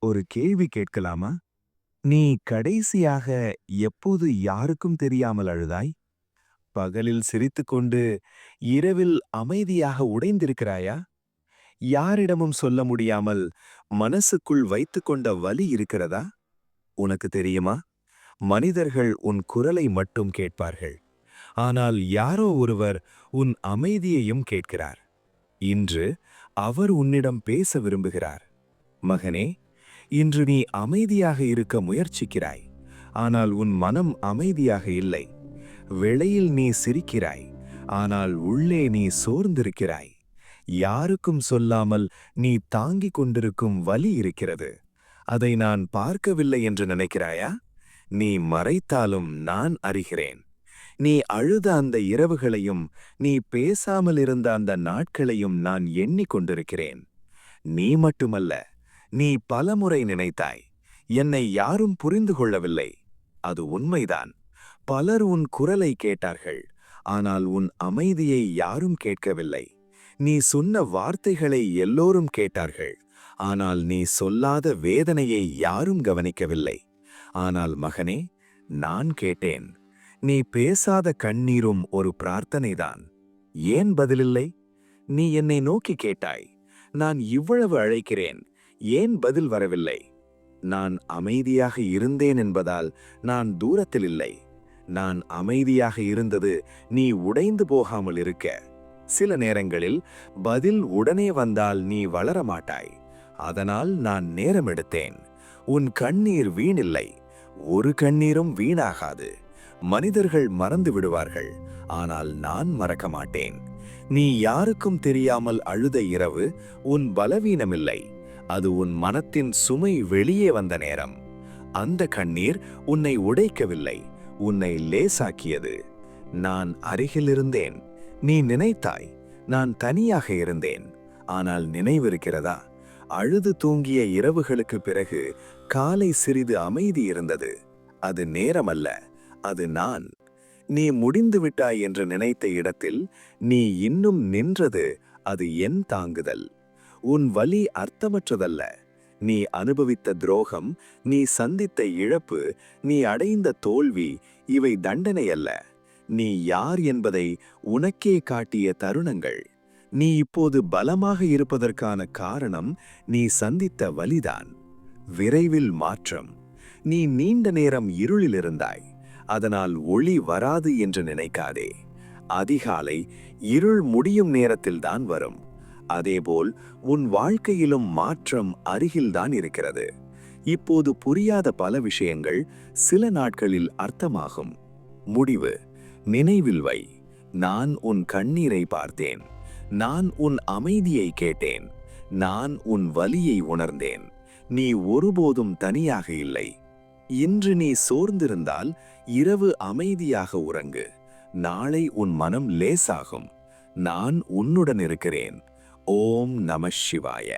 ஒரு கேள்வி கேட்கலாமா? நீ கடைசியாக எப்போது யாருக்கும் தெரியாமல் அழுதாய்? பகலில் சிரித்துக்கொண்டு இரவில் அமைதியாக உடைந்திருக்கிறாயா? யாரிடமும் சொல்ல முடியாமல் மனசுக்குள் வைத்துக்கொண்ட வலி இருக்கிறதா? உனக்கு தெரியுமா? மனிதர்கள் உன் குரலை மட்டும் கேட்பார்கள். ஆனால் யாரோ ஒருவர் உன் அமைதியையும் கேட்கிறார். இன்று அவர் உன்னிடம் பேச விரும்புகிறார். மகனே, இன்று நீ அமைதியாக இருக்க முயற்சிக்கிறாய். ஆனால் உன் மனம் அமைதியாக இல்லை. வெளியில் நீ சிரிக்கிறாய். ஆனால் உள்ளே நீ சோர்ந்திருக்கிறாய். யாருக்கும் சொல்லாமல் நீ தாங்கிக் கொண்டிருக்கும் வலி இருக்கிறது. அதை நான் பார்க்கவில்லை என்று நினைக்கிறாயா? நீ மறைத்தாலும் நான் அறிகிறேன். நீ அழுத அந்த இரவுகளையும் நீ பேசாமல் இருந்த அந்த நாட்களையும் நான் எண்ணிக்கொண்டிருக்கிறேன். நீ மட்டுமல்ல, நீ பலமுறை நினைத்தாய், என்னை யாரும் புரிந்து கொள்ளவில்லை. அது உண்மைதான். பலர் உன் குரலை கேட்டார்கள். ஆனால் உன் அமைதியை யாரும் கேட்கவில்லை. நீ சொன்ன வார்த்தைகளை எல்லோரும் கேட்டார்கள். ஆனால் நீ சொல்லாத வேதனையை யாரும் கவனிக்கவில்லை. ஆனால் மகனே, நான் கேட்டேன். நீ பேசாத கண்ணீரும் ஒரு பிரார்த்தனைதான். ஏன் பதிலில்லை? நீ என்னை நோக்கி கேட்டாய். நான் இவ்வளவு அழைக்கிறேன், ஏன் பதில் வரவில்லை? நான் அமைதியாக இருந்தேன் என்பதால் நான் தூரத்தில் இல்லை. நான் அமைதியாக இருந்தது நீ உடைந்து போகாமல் இருக்க. சில நேரங்களில் பதில் உடனே வந்தால் நீ வளர மாட்டாய். அதனால் நான் நேரம் எடுத்தேன். உன் கண்ணீர் வீணில்லை. ஒரு கண்ணீரும் வீணாகாது. மனிதர்கள் மறந்து விடுவார்கள், ஆனால் நான் மறக்க மாட்டேன். நீ யாருக்கும் தெரியாமல் அழுத இரவு உன் பலவீனமில்லை. அது உன் மனத்தின் சுமை வெளியே வந்த நேரம். அந்த கண்ணீர் உன்னை உடைக்கவில்லை, உன்னை லேசாக்கியது. நான் அருகில் இருந்தேன். நீ நினைத்தாய் நான் தனியாக இருந்தேன். ஆனால் நினைவிருக்கிறதா? அழுது தூங்கிய இரவுகளுக்கு பிறகு காலை சிறிது அமைதி இருந்தது. அது நேரமல்ல, அது நான். நீ முடிந்து விட்டாய் என்று நினைத்த இடத்தில் நீ இன்னும் நின்றது. அது என் தாங்குதல். உன் வலி அர்த்தமற்றதல்ல. நீ அனுபவித்த துரோகம், நீ சந்தித்த இழப்பு, நீ அடைந்த தோல்வி, இவை தண்டனை அல்ல. நீ யார் என்பதை உனக்கே காட்டிய தருணங்கள். நீ இப்போது பலமாக இருப்பதற்கான காரணம் நீ சந்தித்த வலிதான். விரைவில் மாற்றம். நீ நீண்ட நேரம் இருளில் இருந்தாய். அதனால் ஒளி வராது என்று நினைக்காதே. அதிகாலை இருள் முடியும் நேரத்தில்தான் வரும். அதேபோல் உன் வாழ்க்கையிலும் மாற்றம் அருகில்தான் இருக்கிறது. இப்போது புரியாத பல விஷயங்கள் சில நாட்களில் அர்த்தமாகும். முடிவு. நினைவில் வை. நான் உன் கண்ணீரை பார்த்தேன். நான் உன் அமைதியை கேட்டேன். நான் உன் வலியை உணர்ந்தேன். நீ ஒருபோதும் தனியாக இல்லை. இன்று நீ சோர்ந்திருந்தால் இரவு அமைதியாக உறங்கு. நாளை உன் மனம் லேசாகும். நான் உன்னுடன் இருக்கிறேன். ஓம் நம சிவாய.